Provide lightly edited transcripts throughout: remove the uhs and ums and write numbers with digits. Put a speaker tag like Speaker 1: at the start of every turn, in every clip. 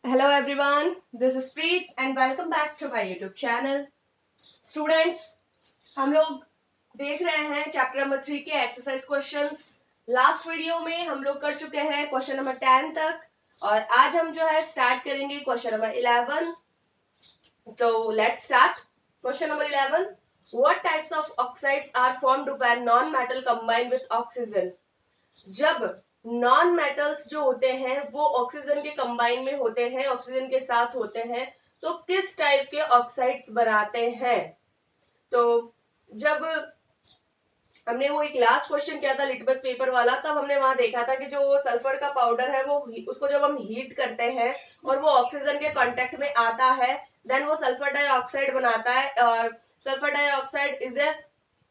Speaker 1: Hello everyone, this is Preet and welcome back to my YouTube channel. Students, हम लोग देख रहे हैं चैप्टर नंबर 3 के एक्सरसाइज क्वेश्चंस। लास्ट वीडियो में हम लोग कर चुके हैं क्वेश्चन नंबर 10 तक और आज हम जो है स्टार्ट करेंगे क्वेश्चन नंबर 11। तो let's start. Question number 11, what types of oxides are formed when non metal combine with oxygen. जब नॉन मेटल्स जो होते हैं वो ऑक्सीजन के कंबाइन में होते हैं, ऑक्सीजन के साथ होते हैं, तो किस टाइप के ऑक्साइड्स बनाते हैं। तो जब हमने वो एक लास्ट क्वेश्चन किया था लिटमस पेपर वाला, तब हमने वहां देखा था कि जो सल्फर का पाउडर है वो उसको जब हम हीट करते हैं और वो ऑक्सीजन के कांटेक्ट में आता है, देन वो सल्फर डाइऑक्साइड बनाता है और sulphur dioxide is a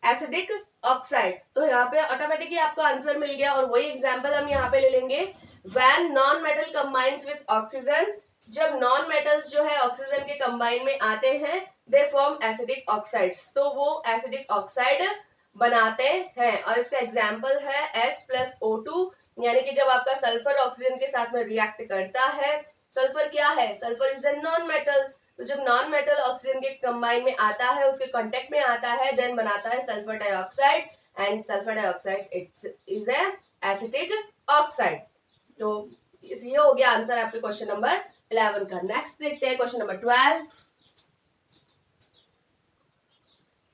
Speaker 1: acidic oxide. तो यहाँ पे ऑटोमेटिकली आपको आंसर मिल गया और वही एग्जांपल हम यहाँ पे ले लेंगे। When non metal combines with oxygen, जब नॉन मेटल्स जो है ऑक्सीजन के कंबाइन में आते हैं, दे फॉर्म एसिडिक ऑक्साइड्स, तो वो एसिडिक ऑक्साइड बनाते हैं। और इसका एग्जाम्पल है S+O2, यानी कि जब आपका सल्फर ऑक्सीजन के साथ में रिएक्ट करता है, सल्फर क्या है, sulphur is a non metal, तो जब नॉन मेटल ऑक्सीजन के कंबाइन में आता है, उसके कांटेक्ट में आता है, देन बनाता है sulphur dioxide and sulphur dioxide is a acetic oxide. तो ये हो गया आंसर आपके क्वेश्चन नंबर 11 का। नेक्स्ट देखते हैं question number 12।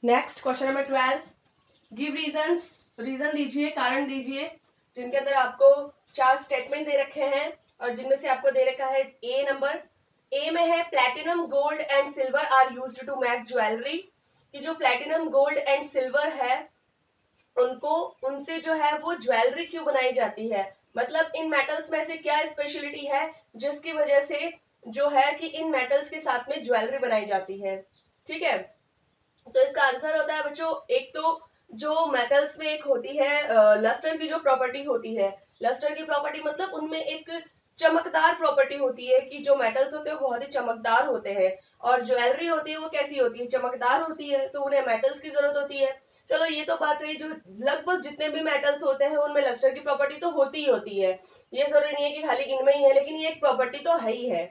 Speaker 1: Next question number 12, give reasons, reason दीजिए, कारण दीजिए, जिनके अंदर आपको 4 स्टेटमेंट दे रखे हैं और जिनमें से आपको दे रखा है ए नंबर। ए में है platinum gold and silver are used to make jewellery, कि जो प्लैटिनम गोल्ड एंड सिल्वर है उनको, उनसे जो है वो ज्वेलरी क्यों बनाई जाती है, मतलब इन मेटल्स में से क्या स्पेशलिटी है जिसकी वजह से जो है कि इन मेटल्स के साथ में ज्वेलरी बनाई जाती है। ठीक है, तो इसका आंसर होता है बच्चों, एक तो जो मेटल्स में एक होती है लस्टर की जो प्रॉपर्टी होती है, लस्टर की प्रॉपर्टी मतलब उनमें एक चमकदार प्रॉपर्टी होती है कि जो मेटल्स होते हैं वो बहुत ही चमकदार होते हैं, और ज्वेलरी होती है वो कैसी होती है, चमकदार होती है, तो उन्हें मेटल्स की जरूरत होती है। चलो ये तो बात रही, जो लगभग जितने भी मेटल्स होते हैं उनमें लस्टर की प्रॉपर्टी तो होती ही होती है, ये जरूरी नहीं है कि खाली इनमें ही है, लेकिन ये एक प्रॉपर्टी तो है ही है।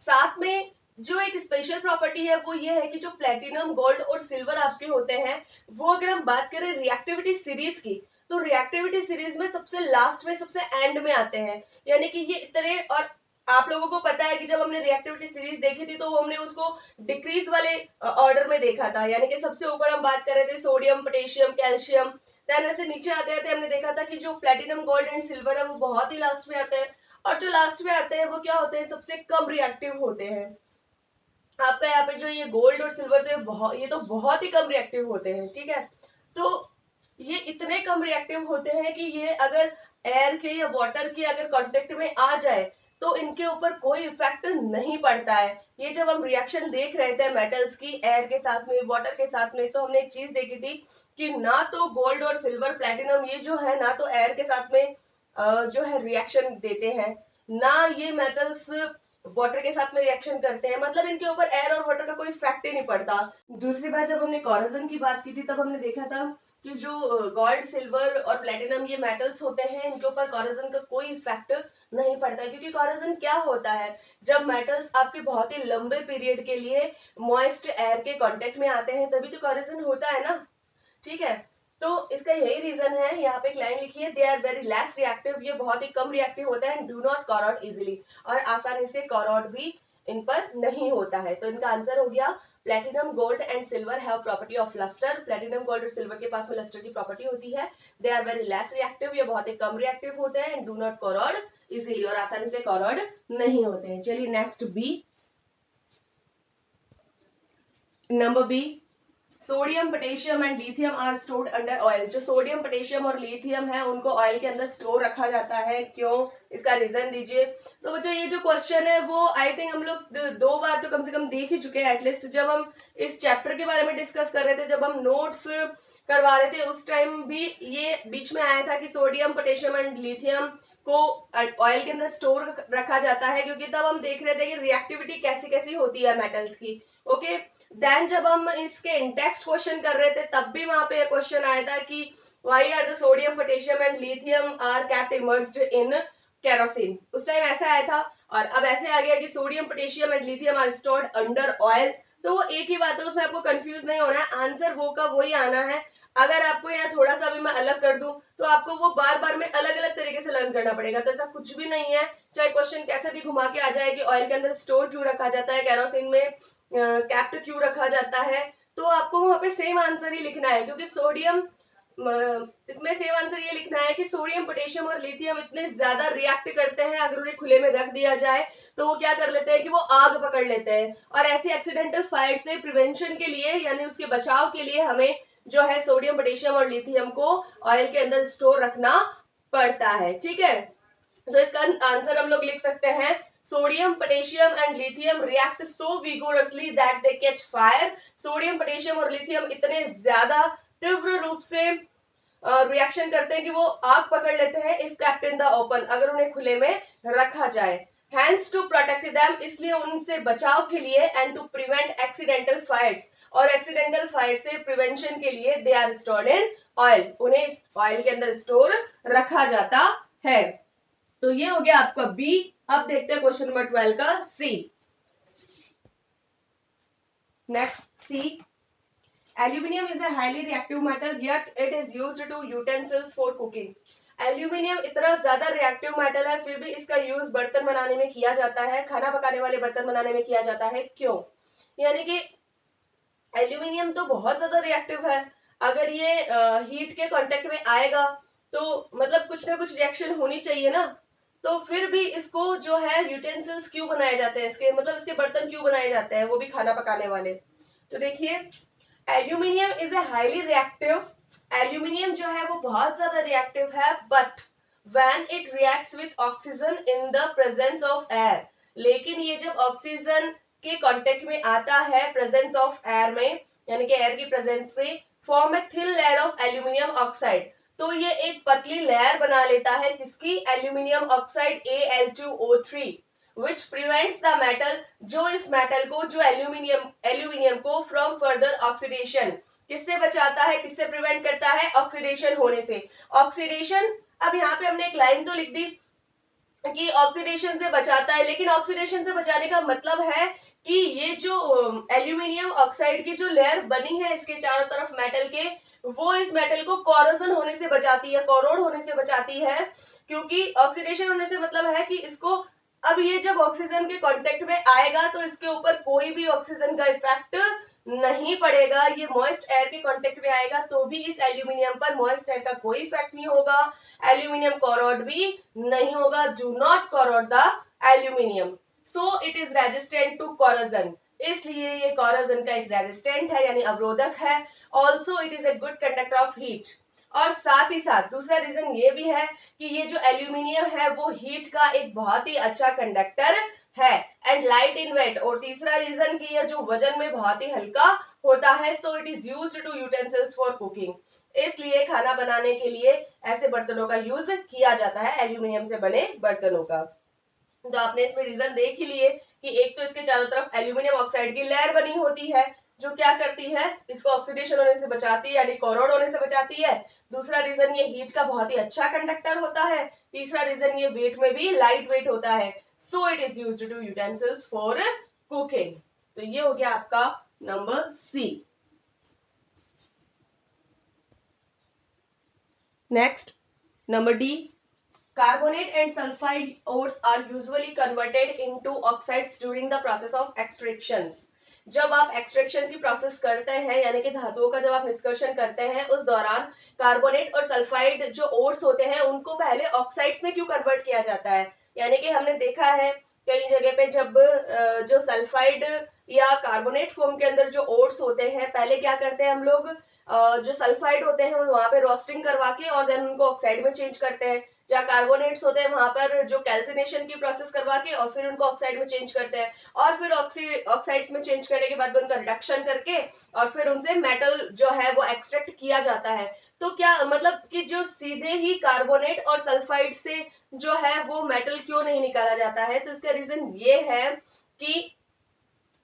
Speaker 1: साथ में जो एक स्पेशल प्रॉपर्टी है वो ये है कि जो प्लेटिनम गोल्ड और सिल्वर आपके होते हैं, वो अगर हम बात करें रिएक्टिविटी सीरीज की, तो रिएक्टिविटी सीरीज में सबसे लास्ट में, सबसे एंड में आते हैं, यानी कि ये इतने, और आप लोगों को पता है कि जब हमने रिएक्टिविटी सीरीज देखी थी तो हमने उसको डिक्रीज वाले ऑर्डर में देखा था, यानी कि सबसे ऊपर हम बात कर रहे थे सोडियम, पोटेशियम, कैल्शियम, देन ऐसे नीचे आते आते हमने देखा था कि जो प्लेटिनम गोल्ड एंड सिल्वर है वो बहुत ही लास्ट में आते हैं, और जो लास्ट में आते हैं वो क्या होते हैं, सबसे कम रिएक्टिव होते हैं। आपका यहाँ पे जो ये गोल्ड और सिल्वर थे ये तो बहुत ही कम रिएक्टिव होते हैं। ठीक है, तो ये इतने कम रिएक्टिव होते हैं कि ये अगर एयर के या वाटर के अगर कांटेक्ट में आ जाए तो इनके ऊपर कोई इफेक्ट नहीं पड़ता है। ये जब हम रिएक्शन देख रहे थे मेटल्स की एयर के साथ में, वाटर के साथ में, तो हमने एक चीज देखी थी कि ना तो गोल्ड और सिल्वर, प्लेटिनम, ये जो है ना तो एयर के साथ में जो है रिएक्शन देते हैं, ना ये मेटल्स वाटर के साथ में रिएक्शन करते हैं, मतलब इनके ऊपर एयर और वाटर का कोई इफेक्ट ही नहीं पड़ता। दूसरी बात, जब हमने कोरोजन की बात की थी तब हमने देखा था कि जो गोल्ड, सिल्वर और प्लेटिनम ये मेटल्स होते हैं, इनके ऊपर कोरोजन का कोई इफेक्ट नहीं पड़ता, क्योंकि कोरोजन क्या होता है, जब मेटल्स आपके बहुत ही लंबे पीरियड के लिए मॉइस्ट एयर के कांटेक्ट में आते हैं तभी तो कोरोजन होता है ना। ठीक है, तो इसका यही रीजन है। यहाँ पे एक लाइन लिखी है, they are very less reactive, ये बहुत ही कम रिएक्टिव होता है, and do not corrode easily, और आसानी से कॉरोड भी इन पर नहीं होता है। तो इनका आंसर हो गया platinum gold and silver have property of lustre, platinum gold और सिल्वर के पास में लस्टर की प्रॉपर्टी होती है। They are very less reactive, ये बहुत ही कम रिएक्टिव होते हैं, and do not corrode easily, और आसानी से कॉरोड नहीं होते हैं। चलिए next B, number B, sodium, potassium and lithium are stored under oil. जो सोडियम, पोटेशियम और लिथियम है उनको ऑयल के अंदर स्टोर रखा जाता है, क्यों, इसका रीजन दीजिए। तो बच्चों ये जो क्वेश्चन है वो आई थिंक हम लोग 2 बार तो कम से कम देख ही चुके हैं एटलीस्ट, जब हम इस चैप्टर के बारे में डिस्कस कर रहे थे, जब हम नोट्स करवा रहे थे उस टाइम भी ये बीच में आया था कि सोडियम, पोटेशियम एंड लिथियम को ऑयल के अंदर स्टोर रखा जाता है, क्योंकि तब हम देख रहे थे कि रिएक्टिविटी कैसी कैसी होती है मेटल्स की। ओके, देन जब हम इसके इंटेक्स्ट क्वेश्चन कर रहे थे तब भी वहां पे क्वेश्चन आया था कि why are the sodium, potassium and lithium are kept immersed in kerosene, उस टाइम ऐसा आया था। और अब ऐसे आ गया कि sodium potassium and lithium are stored under oil, तो वो एक ही बात है, उसमें आपको कंफ्यूज नहीं होना है, आंसर वो का वही आना है। अगर आपको यहाँ थोड़ा सा भी मैं अलग कर दूं तो आपको वो बार बार में अलग अलग तरीके से लर्न करना पड़ेगा, तो ऐसा कुछ भी नहीं है। चाहे क्वेश्चन कैसे भी घुमा के आ जाए कि ऑयल के अंदर स्टोर क्यों रखा जाता है, केरोसिन में कैप्ट क्यों रखा जाता है, तो आपको वहां पे सेम आंसर ही लिखना है, क्योंकि सोडियम इसमें सेम आंसर ये लिखना है कि सोडियम पोटेशियम और लिथियम इतने ज्यादा रिएक्ट करते हैं, अगर उन्हें खुले में रख दिया जाए तो वो क्या कर लेते हैं कि वो आग पकड़ लेते हैं, और ऐसी एक्सीडेंटल फायर से प्रिवेंशन के लिए यानी उसके बचाव के लिए हमें जो है सोडियम पोटेशियम और लिथियम को ऑयल के अंदर स्टोर रखना पड़ता है। ठीक है, तो इसका आंसर हम लोग लिख सकते हैं sodium potassium and lithium react so vigorously that they catch fire. Sodium potassium और लिथियम इतने ज्यादा तीव्र रूप से रिएक्शन करते हैं कि वो आग पकड़ लेते हैं if kept in the open, अगर उन्हें खुले में रखा जाए। हैंस टू प्रोटेक्ट देम, इसलिए उनसे बचाव के लिए, and to prevent accidental fires, और एक्सीडेंटल फायर से प्रिवेंशन के लिए they are stored in oil, उन्हें इस ऑयल के अंदर स्टोर रखा जाता है। तो ये हो गया आपका बी। अब देखते हैं क्वेश्चन नंबर 12 का C. Next C, aluminium is a highly reactive metal yet it is used to utensils for cooking। Aluminium इतना ज्यादा रिएक्टिव मेटल है फिर भी इसका यूज बर्तन बनाने में किया जाता है, खाना पकाने वाले बर्तन बनाने में किया जाता है, क्यों? यानी कि एल्यूमिनियम तो बहुत ज्यादा रिएक्टिव है, अगर ये हीट के कांटेक्ट में आएगा तो मतलब कुछ ना कुछ रिएक्शन होनी चाहिए ना, तो फिर भी इसको जो है यूटेंसिल्स क्यों बनाए जाते हैं, इसके मतलब इसके बर्तन क्यों बनाए जाते हैं, वो भी खाना पकाने वाले। तो देखिए, aluminium is a highly reactive, aluminium जो है वो बहुत ज्यादा रिएक्टिव है, but when it reacts with oxygen in the presence of air, लेकिन ये जब ऑक्सीजन के कांटेक्ट में आता है प्रेजेंस ऑफ एयर में, यानी कि एयर की प्रेजेंस में, form a thin layer of aluminium oxide, तो ये एक पतली लेयर बना लेता है किसकी, aluminium oxide Al2O3, which prevents the metal, जो इस मेटल को, जो एल्यूमिनियम को फ्रॉम फर्दर ऑक्सीडेशन, किससे बचाता है, किससे प्रिवेंट करता है, ऑक्सीडेशन होने से। ऑक्सीडेशन, अब यहाँ पे हमने एक लाइन तो लिख दी कि ऑक्सीडेशन से बचाता है, लेकिन ऑक्सीडेशन से बचाने का मतलब है कि ये जो एल्यूमिनियम ऑक्साइड की जो लेयर बनी है इसके चारों तरफ मेटल के, वो इस मेटल को कोरोजन होने से बचाती है, कोरोड होने से बचाती है, क्योंकि ऑक्सीडेशन होने से मतलब है कि इसको, अब ये जब ऑक्सीजन के कांटेक्ट में आएगा तो इसके ऊपर कोई भी ऑक्सीजन का इफेक्ट नहीं पड़ेगा, ये मॉइस्ट एयर के कांटेक्ट में आएगा तो भी इस एल्यूमिनियम पर मॉइस्ट एयर का कोई इफेक्ट नहीं होगा, एल्यूमिनियम कोरोड भी नहीं होगा, do not corrode the aluminium, so it is resistant to corrosion, इसलिए ये कोरोजन का एक रेजिस्टेंट है यानी अवरोधक है। Also it is a good conductor of heat, और साथ ही साथ दूसरा रीजन ये भी है कि ये जो एल्यूमिनियम है वो हीट का एक बहुत ही अच्छा कंडक्टर है, एंड लाइट इन वेट, और तीसरा रीजन कि ये जो वजन में बहुत ही हल्का होता है, so it is used to utensils for cooking, इसलिए खाना बनाने के लिए ऐसे बर्तनों का यूज किया जाता है, एल्यूमिनियम से बने बर्तनों का। तो आपने इसमें रीजन देख ही लिए कि एक तो इसके चारों तरफ एल्यूमिनियम ऑक्साइड की लेयर बनी होती है जो क्या करती है, इसको ऑक्सीडेशन होने से बचाती है यानी कोरोड होने से बचाती है। दूसरा रीजन ये हीट का बहुत ही अच्छा कंडक्टर होता है। तीसरा रीजन ये वेट में भी लाइट वेट होता है, so it is used to utensils for cooking. तो ये हो गया आपका number C. Next number D, carbonate and sulfide ores are usually converted into oxides during the process of extractions। जब आप एक्सट्रैक्शन की प्रोसेस करते हैं यानी कि धातुओं का जब आप निष्कर्षण करते हैं उस दौरान कार्बोनेट और सल्फाइड जो ओर्स होते हैं उनको पहले ऑक्साइड्स में क्यों कन्वर्ट किया जाता है, यानी कि हमने देखा है कई जगह पे जब जो सल्फाइड या कार्बोनेट फॉर्म के अंदर जो ओर्स होते हैं पहले क्या करते हैं हम लोग, जो सल्फाइड होते हैं वहां पे रोस्टिंग करवा के और देन उनको ऑक्साइड में चेंज करते हैं, जहाँ कार्बोनेट्स होते हैं वहां पर जो कैल्सिनेशन की प्रोसेस करवा के और फिर उनको ऑक्साइड में चेंज करते हैं, और फिर ऑक्साइड्स में चेंज करने के बाद उनका रिडक्शन करके और फिर उनसे मेटल जो है वो एक्सट्रैक्ट किया जाता है। तो क्या मतलब कि जो सीधे ही कार्बोनेट और सल्फाइड से जो है वो मेटल क्यों नहीं निकाला जाता है, तो इसका रीजन ये है कि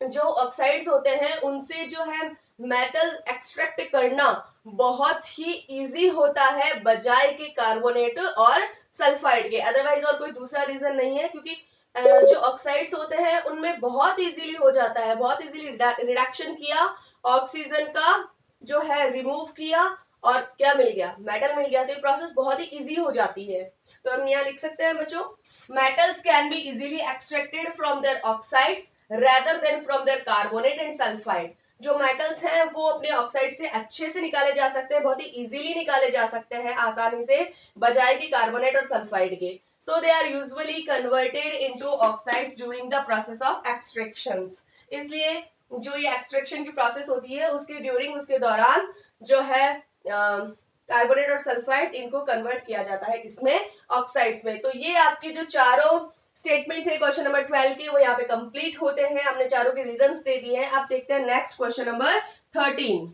Speaker 1: जो ऑक्साइड्स होते हैं उनसे जो है मेटल एक्सट्रैक्ट करना बहुत ही इजी होता है बजाय के कार्बोनेट और सल्फाइड के, अदरवाइज और कोई दूसरा रीजन नहीं है, क्योंकि जो ऑक्साइड्स होते हैं उनमें बहुत इजीली हो जाता है, बहुत इजीली रिडक्शन किया, ऑक्सीजन का जो है रिमूव किया और क्या मिल गया, मेटल मिल गया। तो ये प्रोसेस बहुत ही इजी हो जाती है। तो हम यहाँ लिख सकते हैं बच्चों, metals can be easily extracted from their oxides rather than from their carbonate and sulphide. जो मेटल्स हैं वो अपने ऑक्साइड से अच्छे से निकाले जा सकते हैं, बहुत ही इजीली निकाले जा सकते हैं आसानी से, बजाय कि कार्बोनेट और सल्फाइड के। So they are usually converted into oxides during the process of extractions. इसलिए जो ये एक्सट्रैक्शन की प्रोसेस होती है उसके ड्यूरिंग, उसके दौरान जो है कार्बोनेट और सल्फाइड इनको कन्वर्ट किया जाता है किसमें, ऑक्साइड्स में। तो ये आपके जो चारों स्टेटमेंट थे क्वेश्चन नंबर 12 के वो यहाँ पे कंप्लीट होते हैं। हमने चारों के रीजंस दे दिए हैं। अब देखते हैं next question number 13।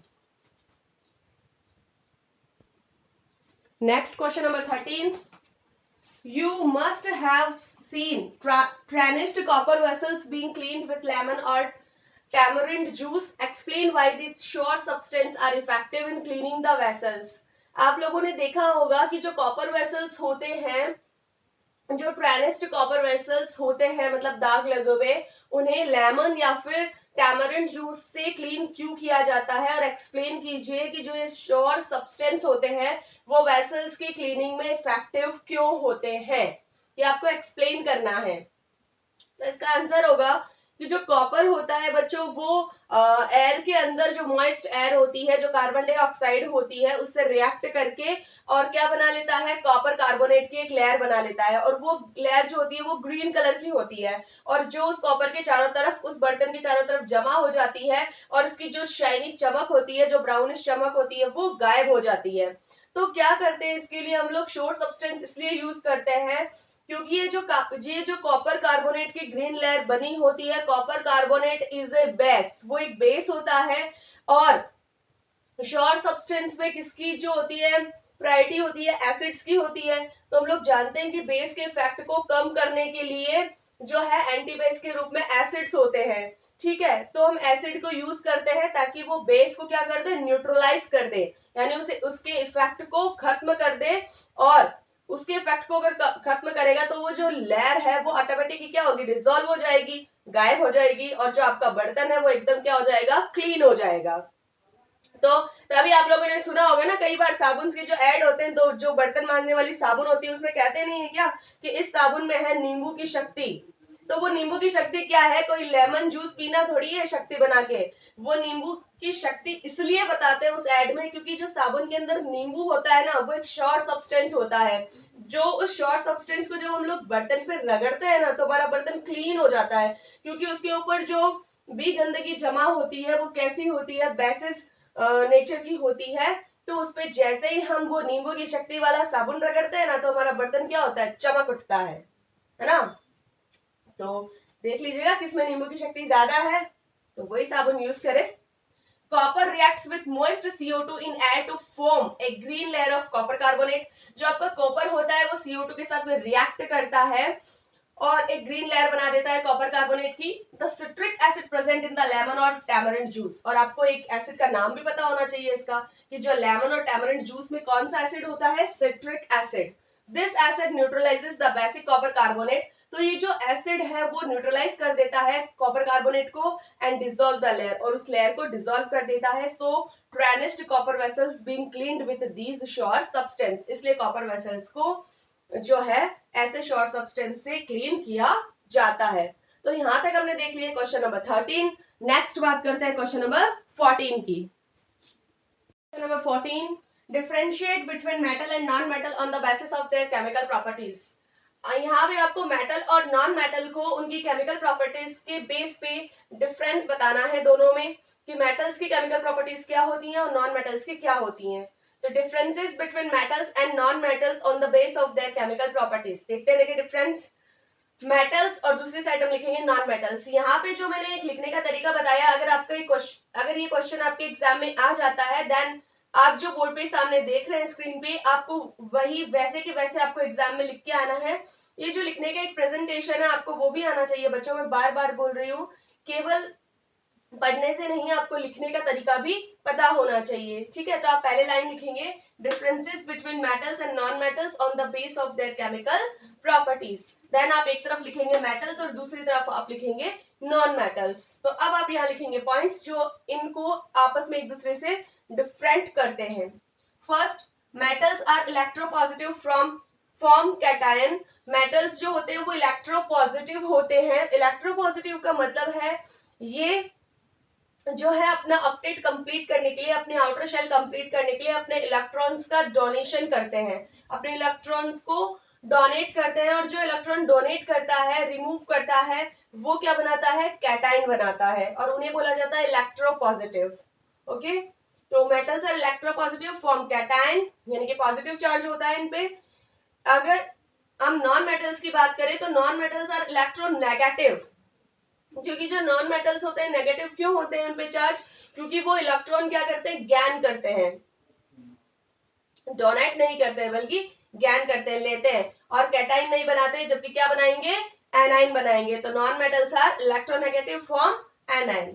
Speaker 1: Next question number 13, you must have seen tarnished copper vessels being cleaned with lemon or tamarind juice. Explain why these sure substance are effective in cleaning the vessels. आप लोगों ने देखा होगा कि जो copper vessels होते हैं, जो ट्रानिस्ड कॉपर वेसल्स होते हैं, मतलब दाग लगे हुए, उन्हें लेमन या फिर टैमरिंड जूस से क्लीन क्यों किया जाता है, और एक्सप्लेन कीजिए कि जो ये श्योर सब्सटेंस होते हैं वो वेसल्स की क्लीनिंग में इफेक्टिव क्यों होते हैं, ये आपको एक्सप्लेन करना है। तो इसका आंसर होगा कि जो कॉपर होता है बच्चों वो एयर के अंदर जो मॉइस्ट एयर होती है, जो कार्बन डाइऑक्साइड होती है, उससे रिएक्ट करके और क्या बना लेता है, कॉपर कार्बोनेट की एक लेयर बना लेता है। और वो लेयर जो होती है वो ग्रीन कलर की होती है, और जो उस कॉपर के चारों तरफ, उस बर्तन के चारों तरफ जमा हो जाती है, और उसकी जो शाइनी चमक होती है, जो ब्राउनिश चमक होती है, वो गायब हो जाती है। तो क्या करते हैं इसके लिए हम लोग श्योर सब्सटेंस इसलिए यूज करते हैं क्योंकि ये जो कॉपर कार्बोनेट की ग्रीन लेयर बनी होती है, copper carbonate is a base, वो एक बेस होता है। और श्योर सब्सटेंस में किसकी जो होती है प्रायोरिटी होती है, एसिड्स की होती है। तो हम लोग जानते हैं कि बेस के इफेक्ट को कम करने के लिए जो है एंटी बेस के रूप में एसिड्स होते हैं, ठीक है। तो हम एसिड को यूज करते हैं ताकि वो बेस को क्या कर दे, न्यूट्रलाइज कर दे, यानी उसे उसके इफेक्ट को खत्म कर दे। और उसके इफेक्ट को अगर खत्म करेगा तो वो जो लेयर है वो ऑटोमेटिकली क्या होगी, डिसॉल्व हो जाएगी, गायब हो जाएगी, और जो आपका बर्तन है वो एकदम क्या हो जाएगा, क्लीन हो जाएगा। तो तभी आप लोगों ने सुना होगा ना, कई बार साबुन के जो ऐड होते हैं, तो जो बर्तन मांजने वाली साबुन होती है उसमें कहते नहीं है क्या कि इस साबुन में है नींबू की शक्ति। तो वो नींबू की शक्ति क्या है, कोई लेमन जूस पीना थोड़ी है शक्ति बना के, वो नींबू की शक्ति इसलिए बताते हैं उस एड में क्योंकि जो साबुन के अंदर नींबू होता है ना, वो एक श्योर सब्सटेंस होता है। जो उस श्योर सब्सटेंस को जब हम लोग बर्तन पे रगड़ते हैं ना, तो हमारा बर्तन क्लीन हो जाता है, क्योंकि उसके ऊपर जो भी गंदगी जमा होती है वो कैसी होती है, बेसिस नेचर की होती है। तो उस पे जैसे ही हम वो नींबू की शक्ति वाला साबुन रगड़ते हैं ना, तो हमारा बर्तन क्या होता है, चमक उठता है ना। तो देख लीजिएगा किसमें नींबू की शक्ति ज्यादा है, तो वही साबुन यूज करें। Copper reacts with moist CO2 in air to form a green layer of copper carbonate. जो आपका कॉपर होता है वो CO2 के साथ में रिएक्ट करता है और एक ग्रीन लेयर बना देता है कॉपर कार्बोनेट की। The citric acid present in the lemon और टैमरिंड जूस। और आपको एक एसिड का नाम भी पता होना चाहिए इसका, कि जो लेमन और टैमरिंड जूस में कौन सा एसिड होता है, citric acid. This acid neutralises the basic copper carbonate. तो ये जो एसिड है वो न्यूट्रलाइज कर देता है कॉपर कार्बोनेट को एंड डिसॉल्व द लेयर, और उस लेयर को डिसॉल्व कर देता है। So tarnished copper vessels being cleaned with these sour substance. इसलिए कॉपर वेसल्स को जो है ऐसे श्योर सब्सटेंस से क्लीन किया जाता है। तो यहां तक हमने देख लिया क्वेश्चन नंबर 13। नेक्स्ट बात करते हैं क्वेश्चन नंबर 14 की। Question number 14, differentiate between metal and non metal on the basis of their chemical properties. यहाँ पे आपको मेटल और नॉन मेटल को उनकी केमिकल प्रॉपर्टीज के बेस पे डिफरेंस बताना है दोनों में, कि मेटल्स की केमिकल प्रॉपर्टीज क्या होती हैं और नॉन मेटल्स की क्या होती हैं। तो differences between metals and non metals on the base of their chemical properties. देखते हैं, देखिए डिफरेंस मेटल्स और दूसरी साइड हम लिखेंगे नॉन मेटल्स। यहाँ पे जो मैंने एक लिखने का तरीका बताया, अगर ये क्वेश्चन आपके एग्जाम में आ जाता है, देन आप जो बोर्ड पे सामने देख रहे हैं स्क्रीन पे, आपको वही वैसे के वैसे आपको एग्जाम में लिख के आना है। ये जो लिखने का एक प्रेजेंटेशन है आपको वो भी आना चाहिए बच्चों। मैं बार बार बोल रही हूँ, केवल पढ़ने से नहीं, आपको लिखने का तरीका भी पता होना चाहिए, ठीक है। तो आप पहले लाइन लिखेंगे, differences between metals and non metals on the base of their chemical properties. Then आप एक तरफ लिखेंगे मेटल्स और दूसरी तरफ आप लिखेंगे नॉन मेटल्स। तो अब आप यहाँ लिखेंगे पॉइंट्स जो इनको आपस में एक दूसरे से डिफरेंट करते हैं। First, metals are electropositive from form cation. Metals जो होते हैं वो इलेक्ट्रोपॉजिटिव होते हैं। इलेक्ट्रोपॉजिटिव का मतलब है ये जो है अपना ऑक्टेट कंप्लीट करने के लिए, अपने आउटर शेल कंप्लीट करने के लिए अपने इलेक्ट्रॉन्स का डोनेशन करते हैं, अपने इलेक्ट्रॉन्स को डोनेट करते हैं, और जो इलेक्ट्रॉन डोनेट करता है, रिमूव करता है, वो क्या बनाता है, कैटाइन बनाता है, और उन्हें बोला जाता है इलेक्ट्रोपॉजिटिव। ओके, तो metals are electropositive form cation, यानी कि पॉजिटिव चार्ज होता है इन पे। अगर हम नॉन मेटल्स की बात करें तो नॉन मेटल्स आर इलेक्ट्रोनेगेटिव, क्योंकि जो नॉन मेटल्स होते हैं नेगेटिव क्यों होते हैं उन पे चार्ज, क्योंकि वो इलेक्ट्रॉन क्या करते हैं, ज्ञान करते हैं, डोनेट नहीं करते हैं बल्कि ज्ञान करते हैं, लेते हैं, और कैटाइन नहीं बनाते हैं, जबकि क्या बनाएंगे, एनाइन बनाएंगे। तो non metals are electronegative form anion.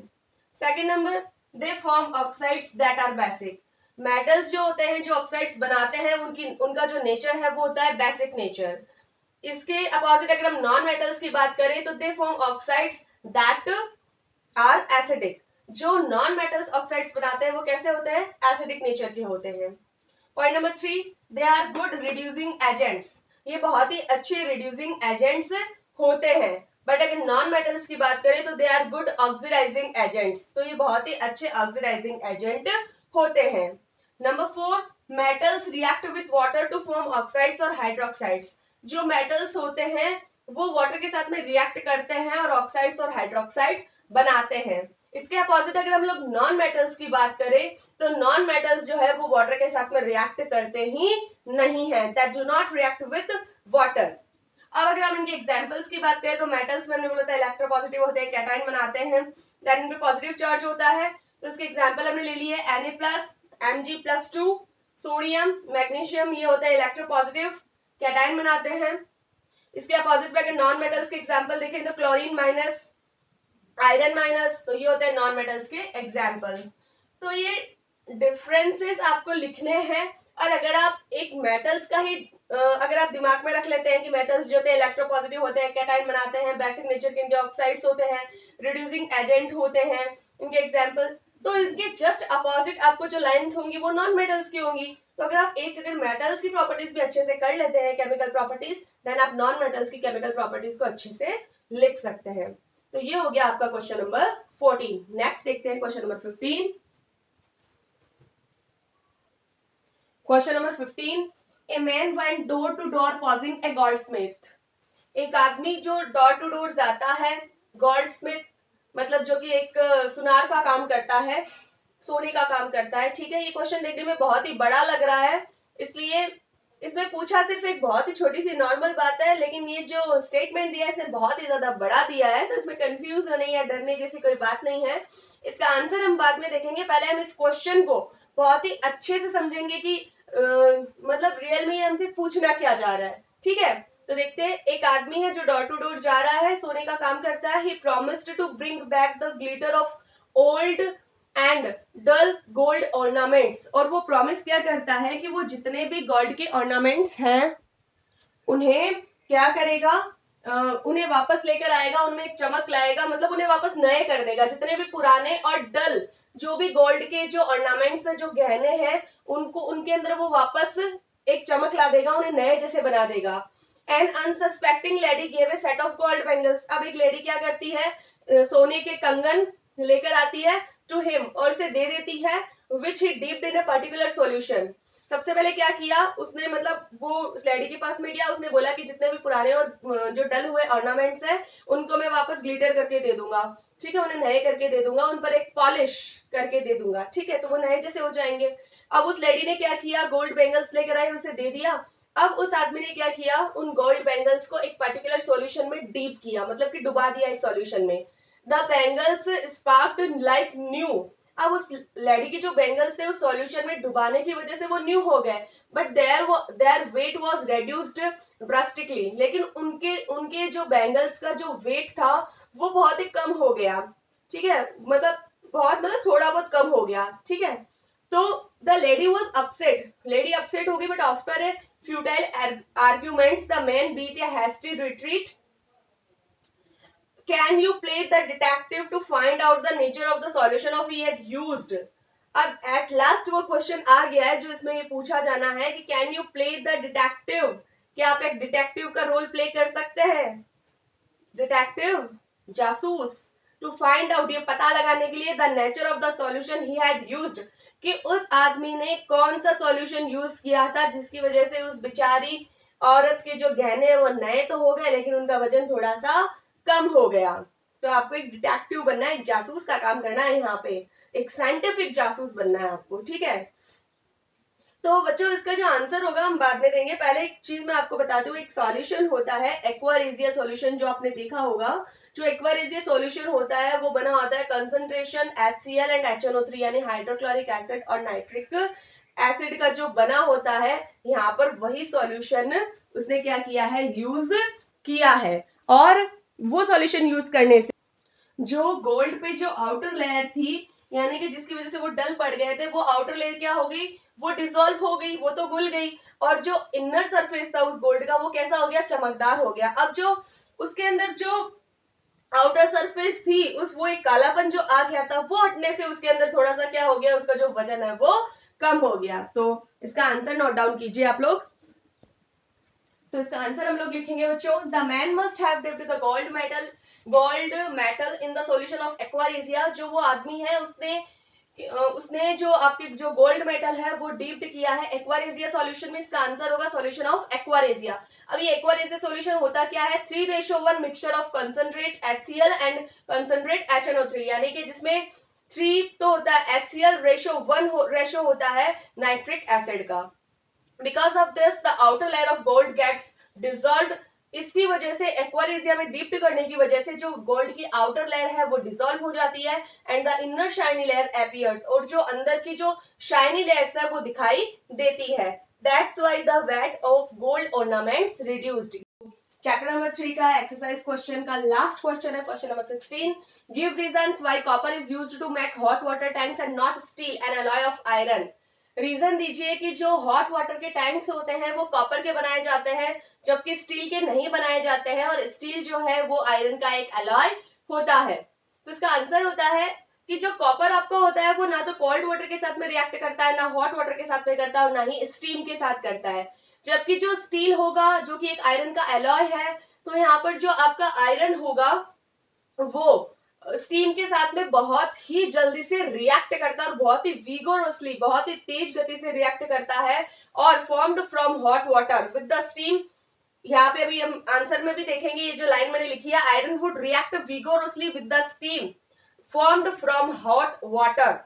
Speaker 1: Second number, they form oxides that are basic. Metals जो होते हैं जो ऑक्साइड्स बनाते हैं उनका जो नेचर है वो होता है बेसिक नेचर। इसके अपोजिट अगर हम नॉन मेटल्स की बात करें तो they form oxides that are acidic. जो नॉन मेटल्स ऑक्साइड्स बनाते हैं वो कैसे होते हैं, एसिडिक नेचर के होते हैं। Point number 3, they are good reducing agents. ये बहुत ही अच्छे रिड्यूसिंग एजेंट्स होते हैं। बट अगर नॉन मेटल्स की बात करें तो they are good oxidising agents, तो ये बहुत ही अच्छे ऑक्सीडाइजिंग एजेंट होते हैं। Number 4, metals react with water to form oxides और हाइड्रोक्साइड्स। जो मेटल्स होते हैं वो वाटर के साथ में रिएक्ट करते हैं और ऑक्साइड्स और हाइड्रोक्साइड बनाते हैं। इसके अपोजिट अगर हम लोग नॉन मेटल्स की बात करें तो नॉन मेटल्स जो है वो वाटर के साथ में रिएक्ट करते ही नहीं है, that do not react with water. अब अगर हम इनके एग्जांपल्स की बात करें तो मेटल्स में हमने बोला था इलेक्ट्रोपॉजिटिव होते हैं, कैटाइन बनाते हैं, दैट इनपे पॉजिटिव चार्ज होता है। तो इसके एग्जांपल हमने ले लिए Na+, Mg+2, सोडियम, मैग्नीशियम, ये होता है इलेक्ट्रोपॉजिटिव, कैटाइन बनाते हैं। इसके अपोजिट पे अगर नॉन मेटल्स के एग्जांपल देखें तो क्लोरीन माइनस, आयरन माइनस, तो ये होते हैं नॉन मेटल्स के एग्जांपल। तो ये डिफरेंसेस आपको लिखने हैं, और अगर आप एक मेटल्स का ही अगर आप दिमाग में रख लेते हैं कि मेटल्स जो होते हैं इलेक्ट्रोपॉजिटिव होते हैं, कैटाइन बनाते हैं, बेसिक नेचर के इनके ऑक्साइड्स होते हैं, रिड्यूसिंग एजेंट होते हैं, इनके एग्जांपल, तो इनके जस्ट अपोजिट आपको जो लाइंस होंगी वो नॉन मेटल्स की होंगी। तो अगर आप अगर मेटल्स की प्रॉपर्टीज भी अच्छे से कर लेते हैं, केमिकल प्रॉपर्टीज, देन आप नॉन मेटल्स की केमिकल प्रॉपर्टीज को अच्छे से लिख सकते हैं। तो ये हो गया आपका क्वेश्चन नंबर 14। नेक्स्ट देखते हैं question number 15। Question number 15, a man went door to door posing a goldsmith. एक आदमी जो डोर टू डोर जाता है, गोल्डस्मिथ मतलब जो कि एक सुनार का काम करता है, सोने का काम करता है, ठीक है। ये क्वेश्चन देखने में बहुत ही बड़ा लग रहा है, इसलिए इसमें पूछा सिर्फ एक बहुत ही छोटी सी नॉर्मल बात है, लेकिन ये जो स्टेटमेंट दिया है इसने बहुत ही ज्यादा बड़ा दिया है, तो इसमें कंफ्यूज होने या डरने जैसी कोई बात नहीं है। इसका आंसर हम बाद में देखेंगे, पहले हम इस क्वेश्चन को बहुत ही अच्छे से समझेंगे कि मतलब रियल में हमसे पूछना क्या जा रहा है, ठीक है। तो देखते हैं, एक आदमी है जो डोर टू डोर जा रहा है, सोने का काम करता है। He promised to bring back the glitter of old and dull gold ornaments, और वो प्रॉमिस क्या करता है कि वो जितने भी गोल्ड के ऑर्नामेंट्स हैं उन्हें क्या करेगा, उन्हें वापस लेकर आएगा, उनमें एक चमक लाएगा, मतलब उन्हें वापस नए कर देगा। जितने भी पुराने और डल जो भी गोल्ड के जो ऑर्नामेंट्स है, जो गहने हैं, उनको उनके अंदर वो वापस एक चमक ला देगा, उन्हें नए जैसे बना देगा। An unsuspecting lady gave a set of gold bangles. अब एक लेडी क्या करती है, सोने के कंगन लेकर आती है टू हिम, और उसे दे देती है, which he dipped in a particular solution. सबसे पहले क्या किया उसने, मतलब वो उस लेडी के पास में गया, उसने बोला कि जितने भी पुराने और जो डल हुए ऑर्नामेंट्स हैं उनको मैं वापस ग्लिटर करके दे दूंगा, ठीक है, उन्हें नए करके दे दूंगा, उन पर एक पॉलिश करके दे दूंगा, ठीक है, तो वो नए जैसे हो जाएंगे। अब उस लेडी ने क्या किया, गोल्ड बैंगल्स लेकर आई, उसे दे दिया। अब उस आदमी ने क्या किया, उन गोल्ड बैंगल्स को एक पर्टिकुलर सॉल्यूशन में डीप किया, मतलब कि डुबा दिया एक सॉल्यूशन में। The bangles sparked like new. अब उस लेडी के जो बैंगल्स थे उस सॉल्यूशन में डुबाने की वजह से वो न्यू हो गए, but their weight was reduced drastically. लेकिन उनके उनके जो बैंगल्स का जो वेट था वो बहुत ही कम हो गया, ठीक है, मतलब थोड़ा बहुत कम हो गया, ठीक है। तो the lady was upset, lady upset हो गई, but after a futile arguments, the man beat a hasty retreat. Can you play the detective to find out the nature of the solution of he had used? अब at last वो question आ गया है जो इसमें ये पूछा जाना है कि can you play the detective, क्या आप एक डिटेक्टिव का रोल प्ले कर सकते हैं? डिटेक्टिव, जासूस, टू फाइंड आउट, ये पता लगाने के लिए the nature of the solution he had used, कि उस आदमी ने कौन सा सॉल्यूशन यूज किया था जिसकी वजह से उस बेचारी औरत के जो गहने वो नए तो हो गए लेकिन उनका वजन थोड़ा सा कम हो गया। तो आपको एक डिटेक्टिव बनना है, एक जासूस का काम करना है, यहाँ पे एक साइंटिफिक जासूस बनना है आपको, ठीक है। तो बच्चों इसका जो आंसर होगा हम बाद में देंगे, पहले एक चीज मैं आपको बता दूं, एक सॉल्यूशन होता है एक्वारेजिया सॉल्यूशन, जो आपने देखा होगा। जो एक्वारेजिया सॉल्यूशन होता है वो बना होता है कंसंट्रेशन HCl एंड HNO3 यानी हाइड्रोक्लोरिक एसिड और नाइट्रिक एसिड का जो बना होता है, यहाँ पर वही सॉल्यूशन उसने क्या किया है, यूज किया है। और वो सॉल्यूशन यूज करने से जो गोल्ड पे जो आउटर लेयर थी, यानी कि जिसकी वजह से वो डल पड़ गए थे, वो आउटर लेयर क्या हो गई, वो डिसॉल्व हो गई, वो तो घुल गई, और जो इनर सरफेस था उस गोल्ड का वो कैसा हो गया, चमकदार हो गया। अब जो उसके अंदर जो आउटर सरफेस थी उस वो एक कालापन जो आ गया था, वो हटने से उसके अंदर थोड़ा सा क्या हो गया, उसका जो वजन है वो कम हो गया। तो इसका आंसर नोट डाउन कीजिए आप लोग। तो इसका आंसर हम लोग लिखेंगे बच्चों, the man must have dipped the gold metal in the solution of aqua regia, जो वो आदमी है उसने जो आपके जो गोल्ड मेटल है वो डीप्ड किया है एक्वारेजिया सॉल्यूशन में। इसका आंसर होगा सॉल्यूशन ऑफ एक्वारेजिया। अब ये एक्वारेजिया सॉल्यूशन होता क्या है, 3:1 mixture of concentrate HCl and concentrate HNO3, यानी कि जिसमें 3 तो होता है HCl, रेशो 1 रेशो होता है नाइट्रिक एसिड का। Because of this the outer layer of gold gets dissolved, इसकी वजह से एक्वारेजिया में डीप करने की वजह से जो गोल्ड की आउटर लेयर है वो डिसॉल्व हो जाती है, and the inner shiny layer appears, और जो अंदर की जो शाइनी लेयर्स है वो दिखाई देती है। That's why the weight of gold ornaments reduced. Chapter number 3 का एक्सरसाइज क्वेश्चन का लास्ट क्वेश्चन है, question number 16। Give reasons why copper is used to make hot water tanks and not steel an alloy of iron. Reason दीजिए कि जो hot water के tanks होते हैं वो कॉपर के बनाए जाते हैं जबकि स्टील के नहीं बनाए जाते हैं, और स्टील जो है वो आयरन का एक अलॉय होता है। तो इसका आंसर होता है कि जो कॉपर आपका होता है वो ना तो कोल्ड वाटर के साथ में रिएक्ट करता है, ना हॉट वाटर के साथ में करता है, और ना ही स्टीम के साथ करता है। जबकि जो स्टील होगा जो कि एक आयरन का अलॉय है, तो यहाँ पर जो आपका आयरन होगा वो स्टीम के साथ में बहुत ही जल्दी से रिएक्ट करता है और बहुत ही विगोरसली, बहुत ही तेज गति से रिएक्ट करता है, और formed from hot water with the steam. यहाँ पे अभी हम आंसर में भी देखेंगे, ये जो लाइन मैंने लिखी है, iron would react vigorously with the steam formed from hot water,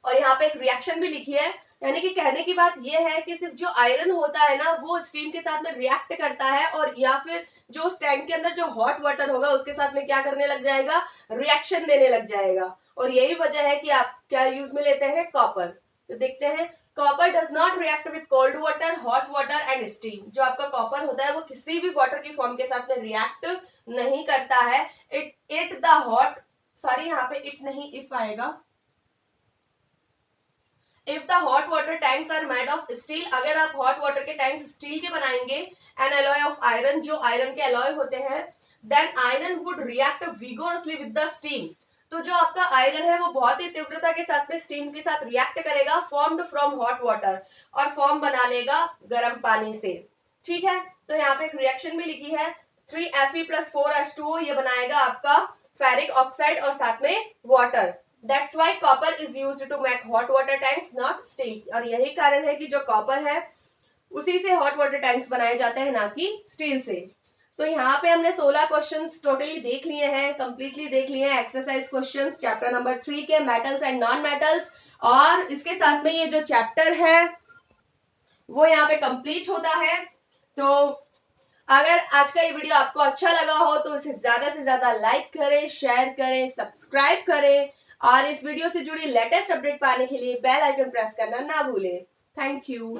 Speaker 1: और यहाँ पे एक रिएक्शन भी लिखी है। यानी कि कहने की बात यह है कि सिर्फ जो आयरन होता है ना वो स्टीम के साथ में रिएक्ट करता है, और या फिर जो उस टैंक के अंदर जो हॉट वाटर होगा उसके साथ में क्या करने लग जाएगा, रिएक्शन देने लग जाएगा। और यही वजह है कि आप क्या यूज में लेते हैं, कॉपर। तो देखते हैं, copper does not react with cold water, hot water and steam. जो आपका कॉपर होता है वो किसी भी वाटर की फॉर्म के साथ में रिएक्ट नहीं करता है। इट द हॉट, सॉरी यहाँ पे इट नहीं इफ आएगा, if the hot water tanks are made of steel, अगर आप हॉट वाटर के टैंक्स स्टील के बनाएंगे, एन एलॉय ऑफ आयरन, जो आयरन के एलॉय होते हैं, then iron would react vigorously with the steam. तो जो आपका आयरन है वो बहुत ही तीव्रता के साथ में स्टीम के साथ रिएक्ट करेगा, फॉर्म्ड फ्रॉम हॉट वाटर, और फॉर्म बना लेगा गर्म पानी से। ठीक है, तो यहाँ पे एक रिएक्शन भी लिखी है, 3Fe+4H2O, ये बनाएगा आपका फेरिक ऑक्साइड और साथ में water. That's why copper is used to make hot water tanks, not steel। और यही कारण है कि जो कॉपर है उसी से हॉट वाटर टैंक्स बनाए जाते हैं, ना कि स्टील से। तो यहाँ पे हमने 16 क्वेश्चंस टोटली देख लिए हैं, कंप्लीटली देख लिए हैं एक्सरसाइज क्वेश्चंस चैप्टर नंबर 3 के, मेटल्स एंड नॉन मेटल्स। और इसके साथ में ये जो चैप्टर है वो यहाँ पे कंप्लीट होता है। तो अगर आज का ये वीडियो आपको अच्छा लगा हो तो इसे ज्यादा से ज्यादा लाइक करें, शेयर करें, सब्सक्राइब करें, और इस वीडियो से जुड़ी लेटेस्ट अपडेट पाने के लिए बेल आइकन प्रेस करना ना भूलें। Thank you.